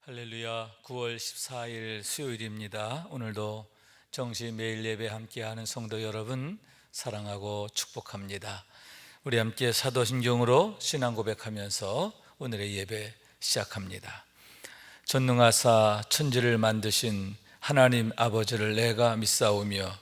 할렐루야. 9월 14일 수요일입니다. 오늘도 정시 매일 예배 함께하는 성도 여러분 사랑하고 축복합니다. 우리 함께 사도신경으로 신앙 고백하면서 오늘의 예배 시작합니다. 전능하사 천지를 만드신 하나님 아버지를 내가 믿사오며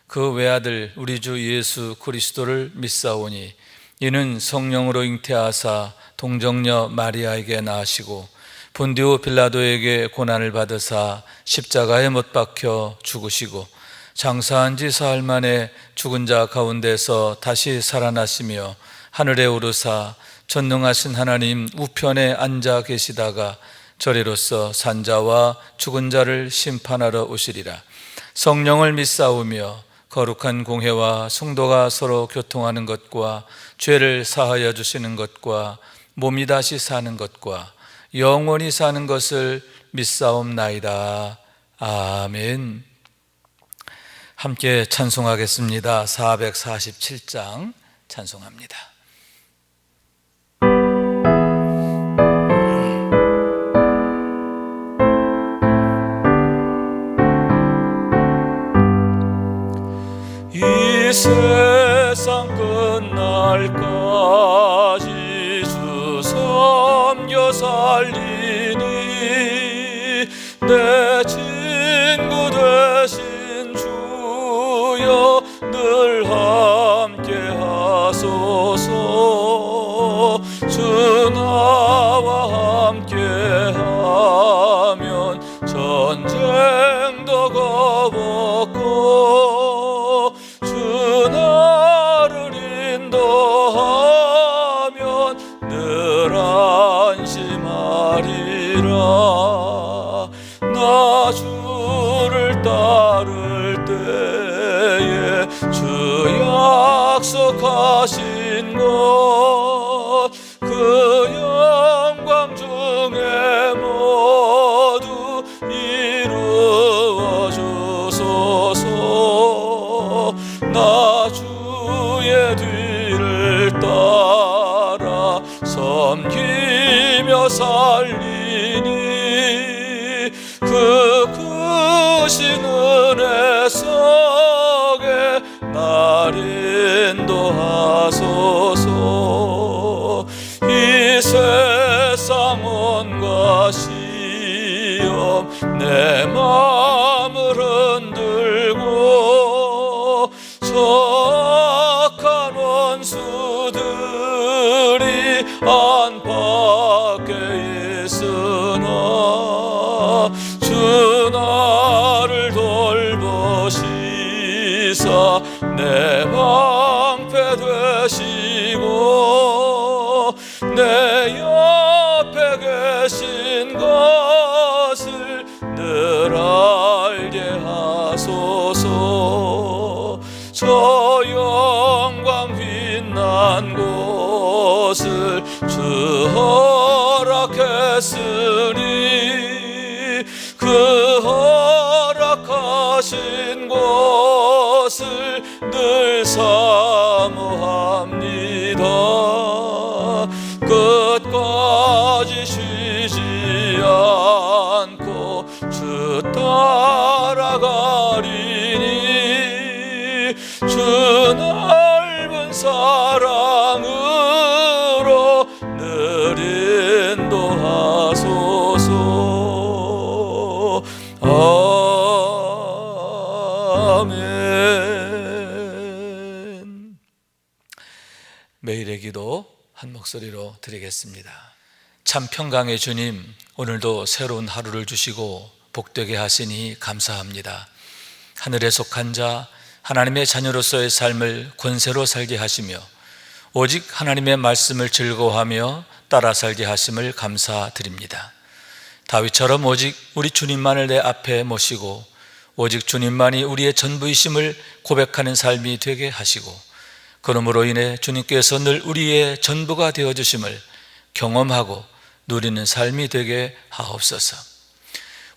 그 외아들 우리 주 예수 그리스도를 믿사오니 이는 성령으로 잉태하사 동정녀 마리아에게 낳으시고 본디오 빌라도에게 고난을 받으사 십자가에 못 박혀 죽으시고 장사한 지 사흘 만에 죽은 자 가운데서 다시 살아나시며 하늘에 오르사 전능하신 하나님 우편에 앉아 계시다가 저리로서 산자와 죽은 자를 심판하러 오시리라. 성령을 믿사오며 거룩한 공회와 성도가 서로 교통하는 것과 죄를 사하여 주시는 것과 몸이 다시 사는 것과 영원히 사는 것을 믿사옵나이다. 아멘. 함께 찬송하겠습니다. 447장 찬송합니다. 이 세상 끝날까지 주 섬겨 살리니 내 친구 되신 주여 늘 함께 하소서. 주 나와 함께 하면 전쟁도 겁없고 주 나를 인도하면 늘 안심하리라. 나 주를 따를 때에 주 약속하신 것 그 영광 중에 모두 이루어 주소서. 나 주의 뒤를 따라 섬기며 살리니 그 크신 은혜 속에 날 인도하소서. 이 세상 온갖 시험 내 마음을 흔들고 악한 원수들이 안팎에 있으나 주 나를 돌보시사 내 방패 되시고 내 옆에 계신 것을 늘 알게 하소서. 저 영광 빛난 곳을 주 허락했으니 그 허락하신 곳을 늘 사모합니다. 끝까지 쉬지 않고 주 따라가리니 주 넓은 사랑으로 늘 인도하소서. 아멘. 매일의 기도 한 목소리로 드리겠습니다. 참 평강의 주님, 오늘도 새로운 하루를 주시고 복되게 하시니 감사합니다. 하늘에 속한 자 하나님의 자녀로서의 삶을 권세로 살게 하시며 오직 하나님의 말씀을 즐거워하며 따라 살게 하심을 감사드립니다. 다윗처럼 오직 우리 주님만을 내 앞에 모시고 오직 주님만이 우리의 전부이심을 고백하는 삶이 되게 하시고 그러므로 인해 주님께서 늘 우리의 전부가 되어주심을 경험하고 누리는 삶이 되게 하옵소서.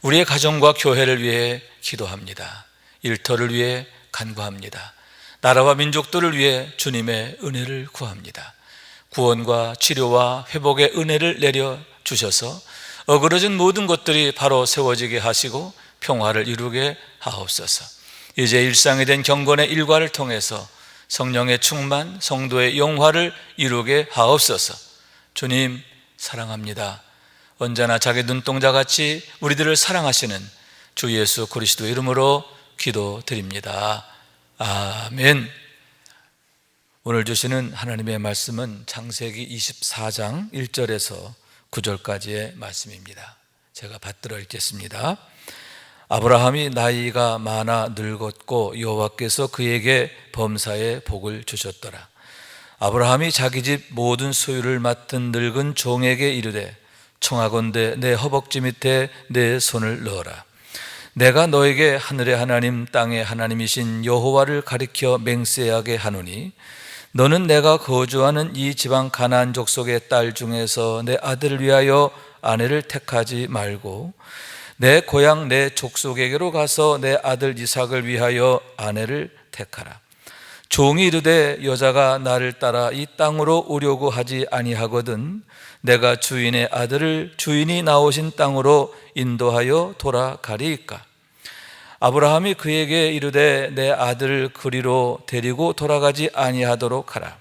우리의 가정과 교회를 위해 기도합니다. 일터를 위해 간구합니다. 나라와 민족들을 위해 주님의 은혜를 구합니다. 구원과 치료와 회복의 은혜를 내려 주셔서 어그러진 모든 것들이 바로 세워지게 하시고 평화를 이루게 하옵소서. 이제 일상이 된 경건의 일과를 통해서 성령의 충만, 성도의 영화를 이루게 하옵소서. 주님 사랑합니다. 언제나 자기 눈동자같이 우리들을 사랑하시는 주 예수 그리스도 이름으로 기도드립니다. 아멘. 오늘 주시는 하나님의 말씀은 창세기 24장 1절에서 9절까지의 말씀입니다. 제가 받들어 읽겠습니다. 아브라함이 나이가 많아 늙었고 여호와께서 그에게 범사의 복을 주셨더라. 아브라함이 자기 집 모든 소유를 맡은 늙은 종에게 이르되 청하건대 내 허벅지 밑에 내 손을 넣어라. 내가 너에게 하늘의 하나님 땅의 하나님이신 여호와를 가리켜 맹세하게 하노니 너는 내가 거주하는 이 지방 가나안 족속의 딸 중에서 내 아들을 위하여 아내를 택하지 말고 내 고향 내 족속에게로 가서 내 아들 이삭을 위하여 아내를 택하라. 종이 이르되 여자가 나를 따라 이 땅으로 오려고 하지 아니하거든 내가 주인의 아들을 주인이 나오신 땅으로 인도하여 돌아가리이까. 아브라함이 그에게 이르되 내 아들을 그리로 데리고 돌아가지 아니하도록 하라.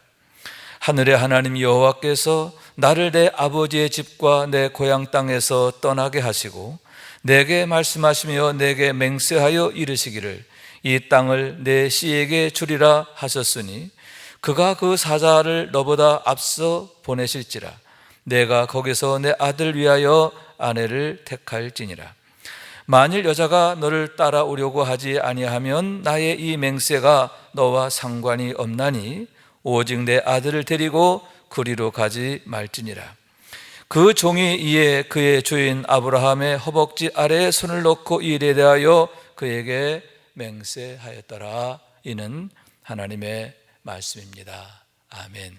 하늘의 하나님 여호와께서 나를 내 아버지의 집과 내 고향 땅에서 떠나게 하시고 내게 말씀하시며 내게 맹세하여 이르시기를 이 땅을 내 씨에게 주리라 하셨으니 그가 그 사자를 너보다 앞서 보내실지라. 내가 거기서 내 아들 위하여 아내를 택할지니라. 만일 여자가 너를 따라오려고 하지 아니하면 나의 이 맹세가 너와 상관이 없나니 오직 내 아들을 데리고 그리로 가지 말지니라. 그 종이 이에 그의 주인 아브라함의 허벅지 아래에 손을 놓고 이 일에 대하여 그에게 맹세하였더라. 이는 하나님의 말씀입니다. 아멘.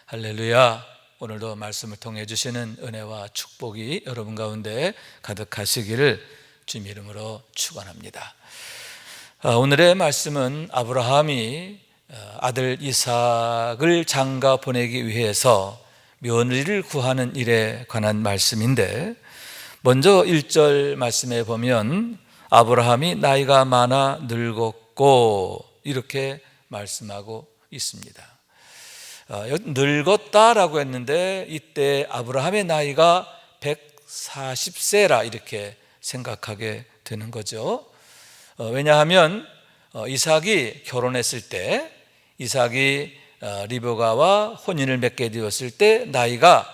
할렐루야. 오늘도 말씀을 통해 주시는 은혜와 축복이 여러분 가운데 가득하시기를 주님 이름으로 축원합니다. 오늘의 말씀은 아브라함이 아들 이삭을 장가 보내기 위해서 며느리를 구하는 일에 관한 말씀인데, 먼저 1절 말씀에 보면 아브라함이 나이가 많아 늙었고 이렇게 말씀하고 있습니다. 늙었다라고 했는데 이때 아브라함의 나이가 140세라 이렇게 생각하게 되는 거죠. 왜냐하면 이삭이 결혼했을 때, 이삭이 리브가와 혼인을 맺게 되었을 때 나이가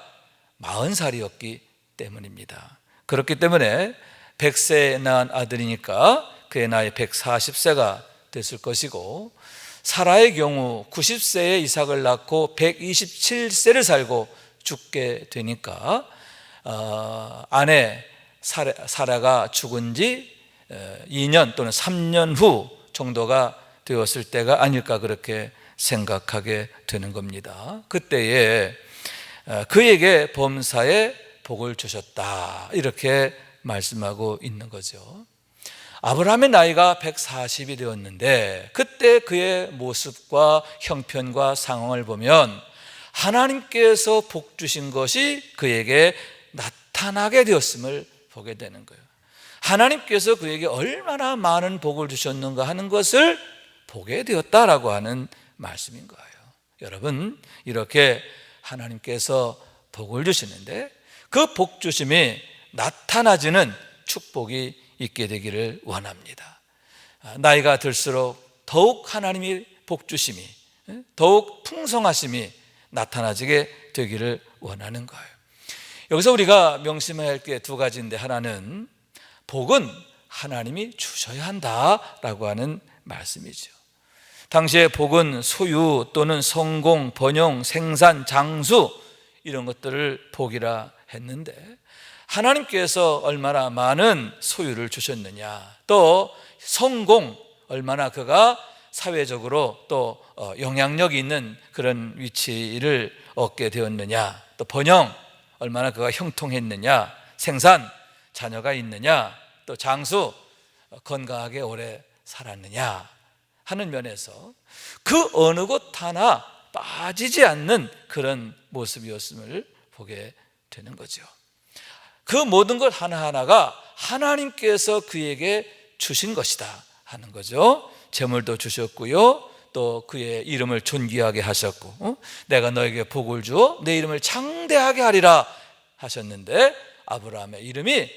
40살이었기 때문입니다. 그렇기 때문에 100세에 낳은 아들이니까 그의 나이 140세가 됐을 것이고, 사라의 경우 90세에 이삭을 낳고 127세를 살고 죽게 되니까 아내 사라가 죽은 지 2년 또는 3년 후 정도가 되었을 때가 아닐까 그렇게 생각하게 되는 겁니다. 그때에 그에게 범사의 복을 주셨다 이렇게 말씀하고 있는 거죠. 아브라함의 나이가 140이 되었는데 그때 그의 모습과 형편과 상황을 보면 하나님께서 복 주신 것이 그에게 나타나게 되었음을 보게 되는 거예요. 하나님께서 그에게 얼마나 많은 복을 주셨는가 하는 것을 보게 되었다라고 하는 말씀인 거예요. 여러분, 이렇게 하나님께서 복을 주시는데 그 복 주심이 나타나지는 축복이 있게 되기를 원합니다. 나이가 들수록 더욱 하나님이 복 주심이, 더욱 풍성하심이 나타나지게 되기를 원하는 거예요. 여기서 우리가 명심해야 할 게 두 가지인데, 하나는 복은 하나님이 주셔야 한다라고 하는 말씀이죠. 당시에 복은 소유 또는 성공, 번영, 생산, 장수 이런 것들을 복이라 했는데, 하나님께서 얼마나 많은 소유를 주셨느냐, 또 성공, 얼마나 그가 사회적으로 또 영향력이 있는 그런 위치를 얻게 되었느냐, 또 번영, 얼마나 그가 형통했느냐, 생산, 자녀가 있느냐, 또 장수, 건강하게 오래 살았느냐 하는 면에서 그 어느 것 하나 빠지지 않는 그런 모습이었음을 보게 되는 거죠. 그 모든 것 하나하나가 하나님께서 그에게 주신 것이다 하는 거죠. 재물도 주셨고요, 또 그의 이름을 존귀하게 하셨고, 내가 너에게 복을 주어 내 이름을 장대하게 하리라 하셨는데, 아브라함의 이름이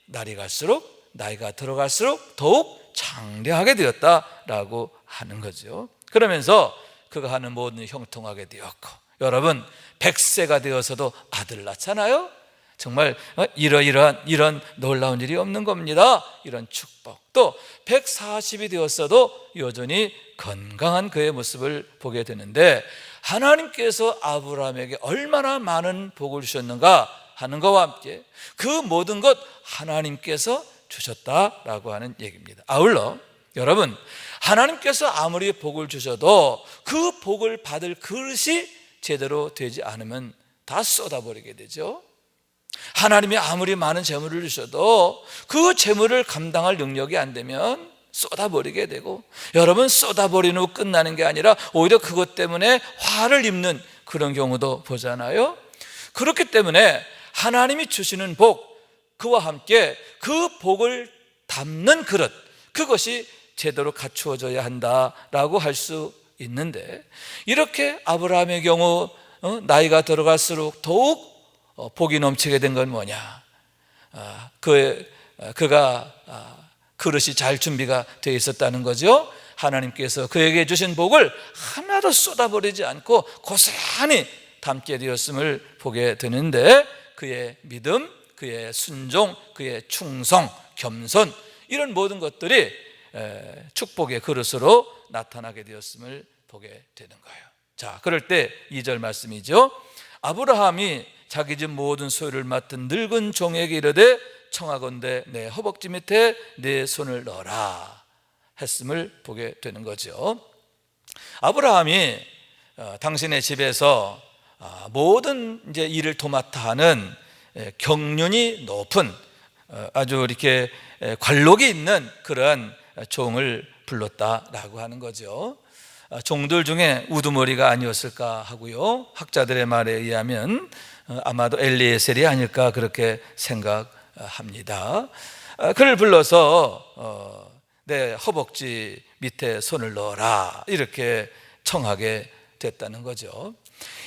날이 갈수록, 나이가 들어갈수록 더욱 장대하게 되었다라고 하는 거죠. 그러면서 그가 하는 모든 일이 형통하게 되었고, 여러분 100세가 되어서도 아들 낳잖아요. 정말 이런 놀라운 일이 없는 겁니다. 이런 축복. 또 140이 되었어도 여전히 건강한 그의 모습을 보게 되는데, 하나님께서 아브라함에게 얼마나 많은 복을 주셨는가 하는 것과 함께 그 모든 것 하나님께서 주셨다라고 하는 얘기입니다. 아울러 여러분, 하나님께서 아무리 복을 주셔도 그 복을 받을 그릇이 제대로 되지 않으면 다 쏟아버리게 되죠. 하나님이 아무리 많은 재물을 주셔도 그 재물을 감당할 능력이 안 되면 쏟아버리게 되고, 여러분 쏟아버린 후 끝나는 게 아니라 오히려 그것 때문에 화를 입는 그런 경우도 보잖아요. 그렇기 때문에 하나님이 주시는 복, 그와 함께 그 복을 담는 그릇, 그것이 제대로 갖추어져야 한다라고 할 수 있는데, 이렇게 아브라함의 경우 나이가 들어갈수록 더욱 복이 넘치게 된 건 뭐냐? 그가 그릇이 잘 준비가 되어 있었다는 거죠. 하나님께서 그에게 주신 복을 하나도 쏟아버리지 않고 고스란히 담게 되었음을 보게 되는데, 그의 믿음, 그의 순종, 그의 충성, 겸손, 이런 모든 것들이 축복의 그릇으로 나타나게 되었음을 보게 되는 거예요. 자, 그럴 때 2절 말씀이죠. 아브라함이 자기 집 모든 소유를 맡은 늙은 종에게 이르되 청하건대 내 허벅지 밑에 내 손을 넣어라 했음을 보게 되는 거죠. 아브라함이 당신의 집에서 모든 이제 일을 도맡아 하는 경륜이 높은 아주 이렇게 관록이 있는 그런 종을 불렀다라고 하는 거죠. 종들 중에 우두머리가 아니었을까 하고요, 학자들의 말에 의하면 아마도 엘리에셀이 아닐까 그렇게 생각합니다. 그를 불러서 내 허벅지 밑에 손을 넣어라 이렇게 청하게 됐다는 거죠.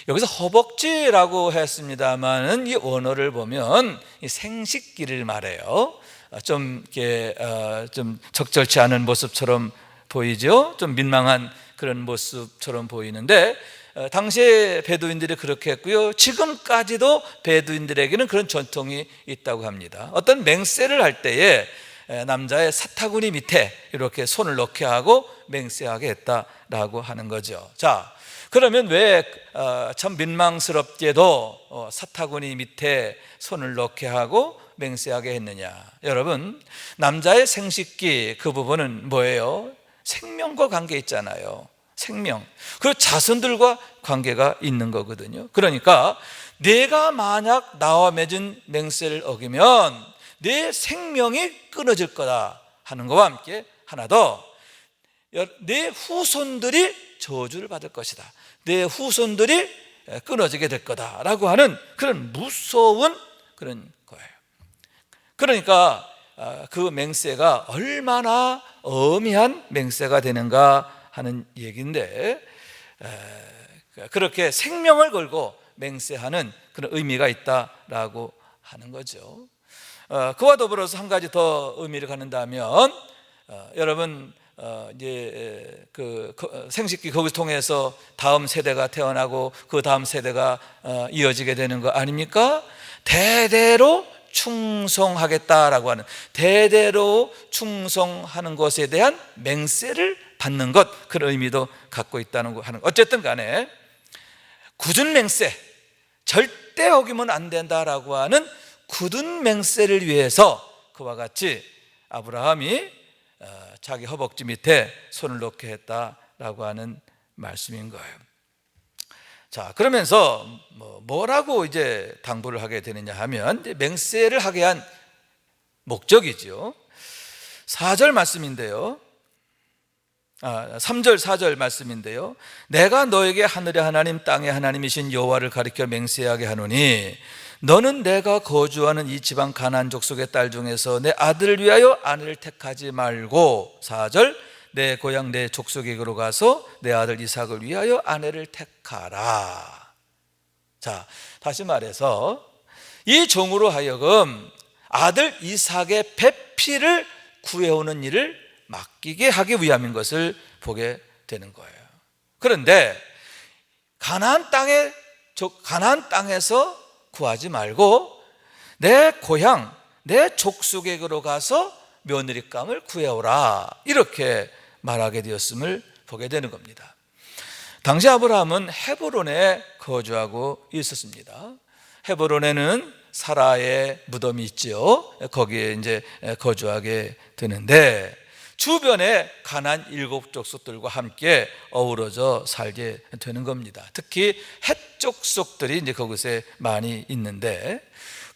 여기서 허벅지라고 했습니다만은 이 원어를 보면 이 생식기를 말해요. 좀 이렇게 좀 적절치 않은 모습처럼 보이죠. 좀 민망한 그런 모습처럼 보이는데, 당시에 베두인들이 그렇게 했고요, 지금까지도 베두인들에게는 그런 전통이 있다고 합니다. 어떤 맹세를 할 때에 남자의 사타구니 밑에 이렇게 손을 넣게 하고 맹세하게 했다라고 하는 거죠. 자, 그러면 왜 참 민망스럽게도 사타구니 밑에 손을 넣게 하고 맹세하게 했느냐? 여러분, 남자의 생식기 그 부분은 뭐예요? 생명과 관계 있잖아요. 생명. 그 자손들과 관계가 있는 거거든요. 그러니까 내가 만약 나와 맺은 맹세를 어기면 내 생명이 끊어질 거다 하는 것과 함께 하나 더, 내 후손들이 저주를 받을 것이다, 내 후손들이 끊어지게 될 거다라고 하는 그런 무서운 그런 거예요. 그러니까 그 맹세가 얼마나 엄미한 맹세가 되는가 하는 얘기인데, 그렇게 생명을 걸고 맹세하는 그런 의미가 있다라고 하는 거죠. 그와 더불어서 한 가지 더 의미를 갖는다면, 여러분 이제 그 생식기 거기서 통해서 다음 세대가 태어나고 그 다음 세대가 이어지게 되는 거 아닙니까? 대대로 충성하겠다라고 하는, 대대로 충성하는 것에 대한 맹세를 받는 것, 그런 의미도 갖고 있다는 거 하는. 어쨌든 간에 굳은 맹세, 절대 어기면 안 된다라고 하는 굳은 맹세를 위해서 그와 같이 아브라함이 자기 허벅지 밑에 손을 놓게 했다라고 하는 말씀인 거예요. 자, 그러면서 뭐라고 이제 당부를 하게 되느냐 하면, 이제 맹세를 하게 한 목적이죠. 4절 말씀인데요. 3절 4절 말씀인데요. 내가 너에게 하늘의 하나님 땅의 하나님이신 여호와를 가리켜 맹세하게 하노니 너는 내가 거주하는 이 지방 가나안 족속의 딸 중에서 내 아들을 위하여 아내를 택하지 말고 4절 내 고향 내 족속에게로 가서 내 아들 이삭을 위하여 아내를 택하라. 자, 다시 말해서 이 종으로 하여금 아들 이삭의 배필을 구해오는 일을 맡기게 하기 위함인 것을 보게 되는 거예요. 그런데 가나안 땅에서 구하지 말고 내 고향, 내 족속에게로 가서 며느리감을 구해오라, 이렇게 말하게 되었음을 보게 되는 겁니다. 당시 아브라함은 헤브론에 거주하고 있었습니다. 헤브론에는 사라의 무덤이 있죠. 거기에 이제 거주하게 되는데 주변에 가나안 7족속들과 함께 어우러져 살게 되는 겁니다. 특히 헷 족속들이 이제 그곳에 많이 있는데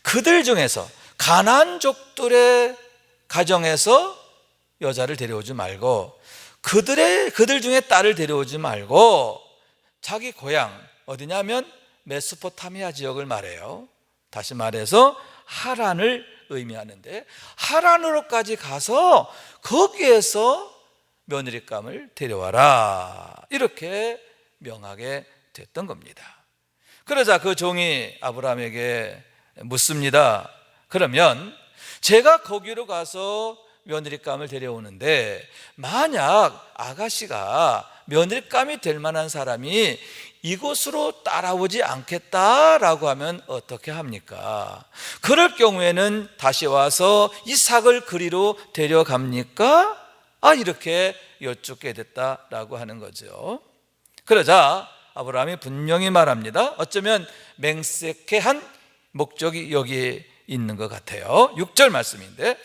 그들 중에서 가나안족들의 가정에서 여자를 데려오지 말고 그들 중에 딸을 데려오지 말고 자기 고향 어디냐면 메소포타미아 지역을 말해요. 다시 말해서 하란을 의미하는데 하란으로까지 가서 거기에서 며느리감을 데려와라, 이렇게 명하게 됐던 겁니다. 그러자 그 종이 아브라함에게 묻습니다. 그러면 제가 거기로 가서 며느리감을 데려오는데 만약 아가씨가 며느리감이 될 만한 사람이 이곳으로 따라오지 않겠다라고 하면 어떻게 합니까? 그럴 경우에는 다시 와서 이삭을 그리로 데려갑니까? 이렇게 여쭙게 됐다라고 하는 거죠. 그러자 아브라함이 분명히 말합니다. 어쩌면 맹세케한 목적이 여기에 있는 것 같아요. 6절 말씀인데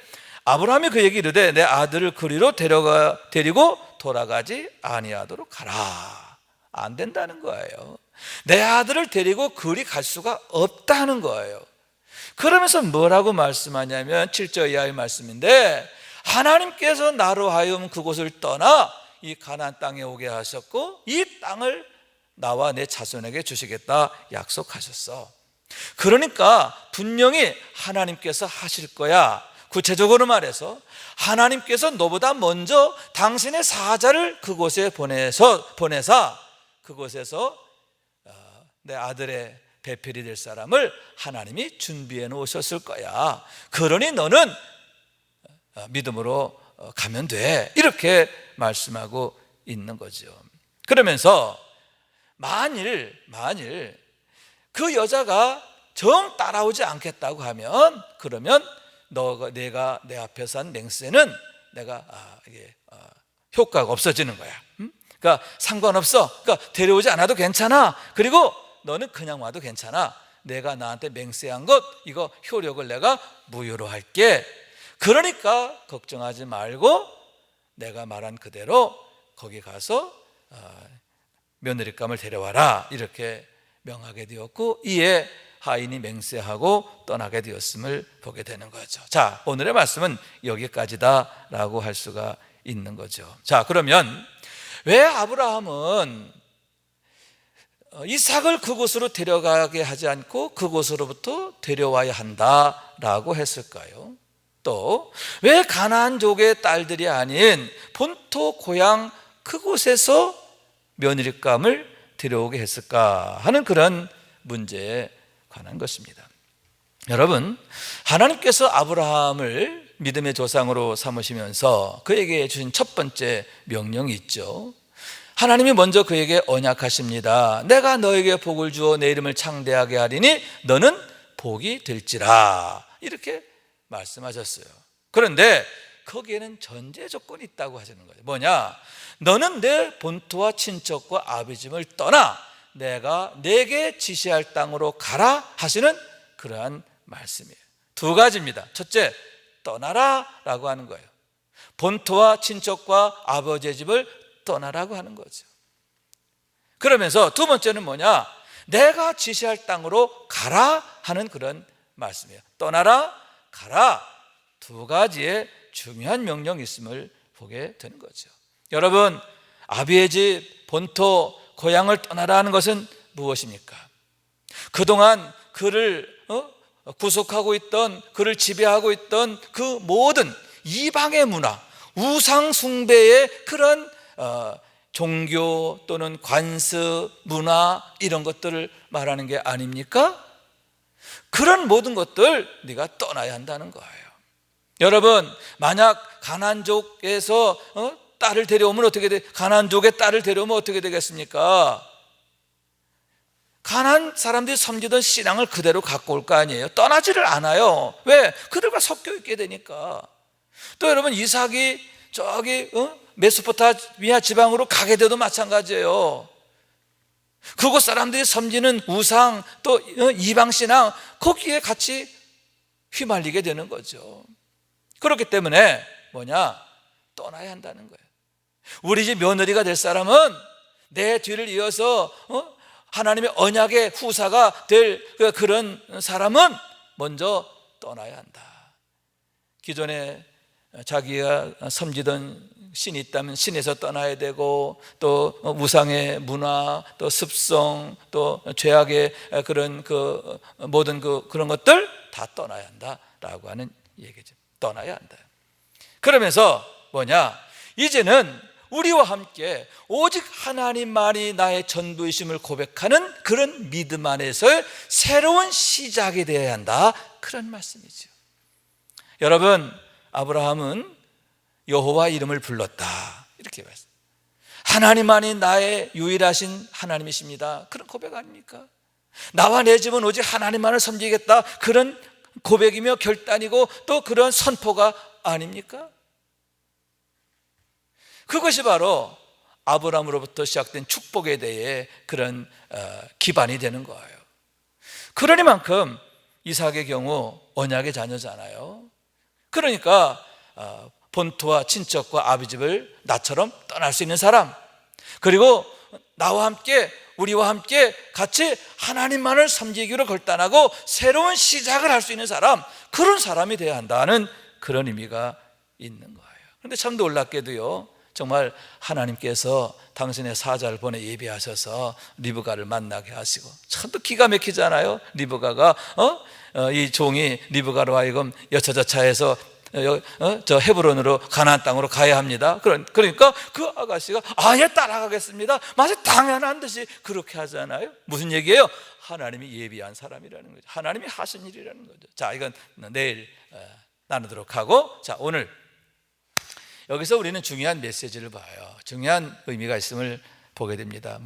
아브라함이 그에게 이르되 내 아들을 그리로 데리고 돌아가지 아니하도록 하라. 안 된다는 거예요. 내 아들을 데리고 그리 갈 수가 없다는 거예요. 그러면서 뭐라고 말씀하냐면 7절 이하의 말씀인데 하나님께서 나로 하여금 그곳을 떠나 이 가나안 땅에 오게 하셨고 이 땅을 나와 내 자손에게 주시겠다 약속하셨어. 그러니까 분명히 하나님께서 하실 거야. 구체적으로 말해서 하나님께서 너보다 먼저 당신의 사자를 그곳에 보내사 그곳에서 내 아들의 배필이 될 사람을 하나님이 준비해 놓으셨을 거야. 그러니 너는 믿음으로 가면 돼, 이렇게 말씀하고 있는 거죠. 그러면서 만일 그 여자가 정 따라오지 않겠다고 하면 그러면 내가 내 앞에서 한 맹세는 내가 효과가 없어지는 거야. 그러니까 상관없어. 그러니까 데려오지 않아도 괜찮아. 그리고 너는 그냥 와도 괜찮아. 내가 나한테 맹세한 것 이거 효력을 내가 무효로 할게. 그러니까 걱정하지 말고 내가 말한 그대로 거기 가서 며느리감을 데려와라, 이렇게 명하게 되었고 이에 하인이 맹세하고 떠나게 되었음을 보게 되는 거죠. 자, 오늘의 말씀은 여기까지다라고 할 수가 있는 거죠. 자, 그러면 왜 아브라함은 이삭을 그곳으로 데려가게 하지 않고 그곳으로부터 데려와야 한다라고 했을까요? 또 왜 가나안족의 딸들이 아닌 본토 고향 그곳에서 며느리감을 데려오게 했을까 하는 그런 문제에 관한 것입니다. 여러분, 하나님께서 아브라함을 믿음의 조상으로 삼으시면서 그에게 주신 첫 번째 명령이 있죠. 하나님이 먼저 그에게 언약하십니다. 내가 너에게 복을 주어 내 이름을 창대하게 하리니 너는 복이 될지라, 이렇게 말씀하셨어요. 그런데 거기에는 전제 조건이 있다고 하시는 거예요. 뭐냐? 너는 내 본토와 친척과 아비집을 떠나 내가 내게 지시할 땅으로 가라 하시는 그러한 말씀이에요. 두 가지입니다. 첫째, 떠나라 라고 하는 거예요. 본토와 친척과 아버지의 집을 떠나라고 하는 거죠. 그러면서 두 번째는 뭐냐? 내가 지시할 땅으로 가라 하는 그런 말씀이에요. 떠나라, 가라, 두 가지의 중요한 명령이 있음을 보게 되는 거죠. 여러분, 아비의 집, 본토, 고향을 떠나라 하는 것은 무엇입니까? 그동안 그를 구속하고 있던, 그를 지배하고 있던 그 모든 이방의 문화, 우상 숭배의 그런 종교 또는 관습, 문화, 이런 것들을 말하는 게 아닙니까? 그런 모든 것들 네가 떠나야 한다는 거예요. 여러분, 만약 가나안족에서 딸을 데려오면 어떻게 돼? 가나안족의 딸을 데려오면 어떻게 되겠습니까? 가나안 사람들이 섬기던 신앙을 그대로 갖고 올 거 아니에요. 떠나지를 않아요. 왜? 그들과 섞여 있게 되니까. 또 여러분, 이삭이 저기 메소포타미아 지방으로 가게 돼도 마찬가지예요. 그곳 사람들이 섬기는 우상, 또 이방 신앙, 거기에 같이 휘말리게 되는 거죠. 그렇기 때문에 떠나야 한다는 거예요. 우리 집 며느리가 될 사람은 내 뒤를 이어서 하나님의 언약의 후사가 될 그런 사람은 먼저 떠나야 한다. 기존에 자기가 섬기던 신이 있다면 신에서 떠나야 되고, 또 우상의 문화, 또 습성, 또 죄악의 그런 모든 그런 것들 다 떠나야 한다라고 하는 얘기죠. 떠나야 한다. 그러면서 이제는 우리와 함께 오직 하나님만이 나의 전부이심을 고백하는 그런 믿음 안에서의 새로운 시작이 되어야 한다, 그런 말씀이죠. 여러분, 아브라함은 여호와 이름을 불렀다, 이렇게 말씀. 하나님만이 나의 유일하신 하나님이십니다, 그런 고백 아닙니까? 나와 내 집은 오직 하나님만을 섬기겠다, 그런 고백이며 결단이고 또 그런 선포가 아닙니까? 그것이 바로 아브라함으로부터 시작된 축복에 대해 그런 기반이 되는 거예요. 그러니만큼 이삭의 경우 언약의 자녀잖아요. 그러니까 본토와 친척과 아비집을 나처럼 떠날 수 있는 사람, 그리고 나와 함께, 우리와 함께 같이 하나님만을 섬기기로 결단하고 새로운 시작을 할 수 있는 사람, 그런 사람이 되어야 한다는 그런 의미가 있는 거예요. 그런데 참 놀랍게도요, 정말 하나님께서 당신의 사자를 보내 예비하셔서 리브가를 만나게 하시고, 참 또 기가 막히잖아요. 리브가가 이 종이 리브가로 하여금 여차저차해서 저 헤브론으로 가나안 땅으로 가야 합니다. 그러니까 그 아가씨가 아예 따라가겠습니다, 마치 당연한 듯이 그렇게 하잖아요. 무슨 얘기예요? 하나님이 예비한 사람이라는 거죠. 하나님이 하신 일이라는 거죠. 자, 이건 내일 나누도록 하고, 자, 오늘 여기서 우리는 중요한 메시지를 봐요. 중요한 의미가 있음을 보게 됩니다.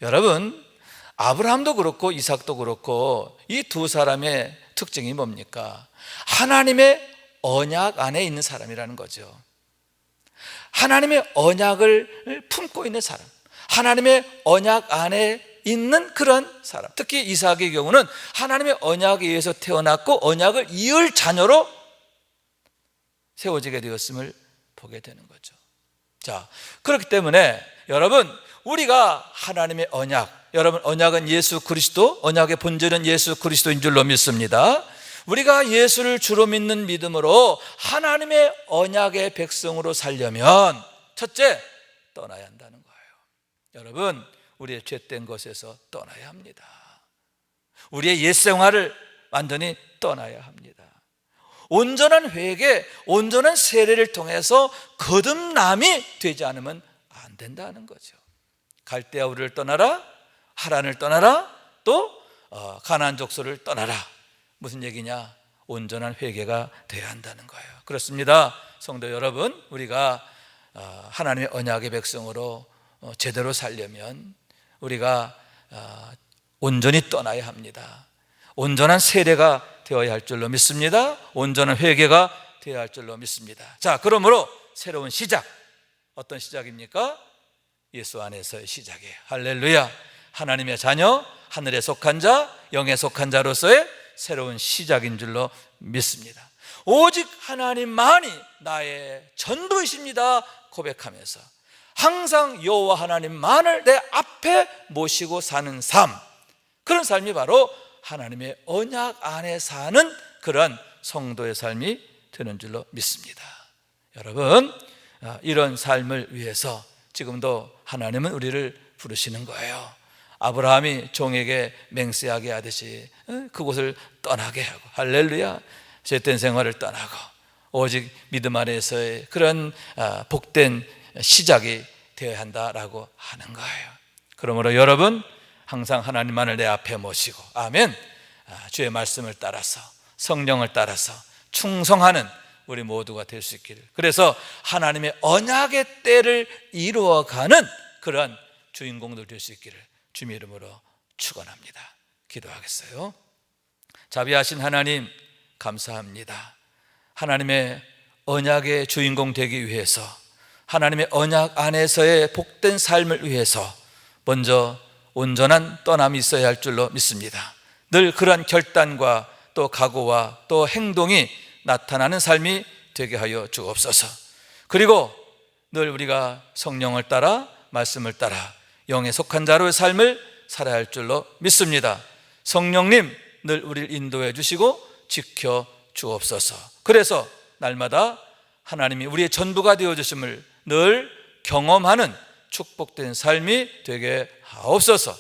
여러분, 아브라함도 그렇고 이삭도 그렇고 이 두 사람의 특징이 뭡니까? 하나님의 언약 안에 있는 사람이라는 거죠. 하나님의 언약을 품고 있는 사람, 하나님의 언약 안에 있는 그런 사람. 특히 이삭의 경우는 하나님의 언약에 의해서 태어났고 언약을 이을 자녀로 세워지게 되었음을 보게 되는 거죠. 자, 그렇기 때문에 여러분, 우리가 하나님의 언약, 여러분, 언약은 예수 그리스도, 언약의 본질은 예수 그리스도인 줄로 믿습니다. 우리가 예수를 주로 믿는 믿음으로 하나님의 언약의 백성으로 살려면 첫째, 떠나야 한다는 거예요. 여러분, 우리의 죄된 것에서 떠나야 합니다. 우리의 옛 생활을 완전히 떠나야 합니다. 온전한 회개, 온전한 세례를 통해서 거듭남이 되지 않으면 안 된다는 거죠. 갈대아 우르를 떠나라, 하란을 떠나라, 또 가나안 족속을 떠나라. 무슨 얘기냐? 온전한 회개가 돼야 한다는 거예요. 그렇습니다. 성도 여러분, 우리가 하나님의 언약의 백성으로 제대로 살려면 우리가 온전히 떠나야 합니다. 온전한 세례가 되어야 할 줄로 믿습니다. 온전한 회개가 되어야 할 줄로 믿습니다. 자, 그러므로 새로운 시작, 어떤 시작입니까? 예수 안에서의 시작이에요. 할렐루야. 하나님의 자녀, 하늘에 속한 자, 영에 속한 자로서의 새로운 시작인 줄로 믿습니다. 오직 하나님만이 나의 전부이십니다 고백하면서 항상 여호와 하나님만을 내 앞에 모시고 사는 삶, 그런 삶이 바로 하나님의 언약 안에 사는 그런 성도의 삶이 되는 줄로 믿습니다. 여러분, 이런 삶을 위해서 지금도 하나님은 우리를 부르시는 거예요. 아브라함이 종에게 맹세하게 하듯이 그곳을 떠나게 하고, 할렐루야, 죄된 생활을 떠나고 오직 믿음 안에서의 그런 복된 시작이 되어야 한다라고 하는 거예요. 그러므로 여러분, 항상 하나님만을 내 앞에 모시고, 아멘, 주의 말씀을 따라서, 성령을 따라서 충성하는 우리 모두가 될 수 있기를, 그래서 하나님의 언약의 때를 이루어가는 그런 주인공들 될 수 있기를 주님의 이름으로 축원합니다. 기도하겠어요. 자비하신 하나님, 감사합니다. 하나님의 언약의 주인공 되기 위해서, 하나님의 언약 안에서의 복된 삶을 위해서 먼저 온전한 떠남이 있어야 할 줄로 믿습니다. 늘 그러한 결단과 또 각오와 또 행동이 나타나는 삶이 되게 하여 주옵소서. 그리고 늘 우리가 성령을 따라, 말씀을 따라 영에 속한 자로의 삶을 살아야 할 줄로 믿습니다. 성령님, 늘 우리를 인도해 주시고 지켜 주옵소서. 그래서 날마다 하나님이 우리의 전부가 되어 주심을 늘 경험하는 축복된 삶이 되게 하옵소서.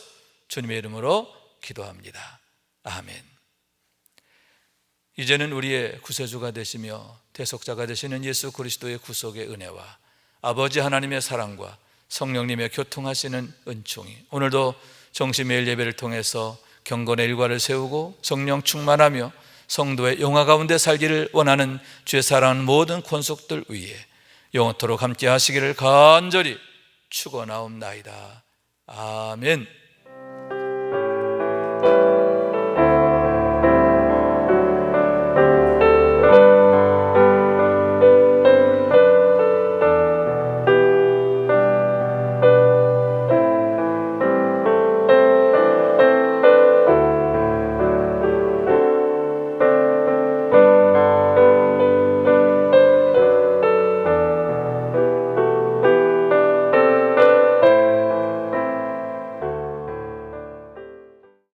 주님의 이름으로 기도합니다. 아멘. 이제는 우리의 구세주가 되시며 대속자가 되시는 예수 그리스도의 구속의 은혜와 아버지 하나님의 사랑과 성령님의 교통하시는 은총이 오늘도 정시매일 예배를 통해서 경건의 일과를 세우고 성령 충만하며 성도의 영화 가운데 살기를 원하는 주의 사랑하는 모든 권속들 위에 영원토록 함께 하시기를 간절히 축원하옵나이다. 아멘.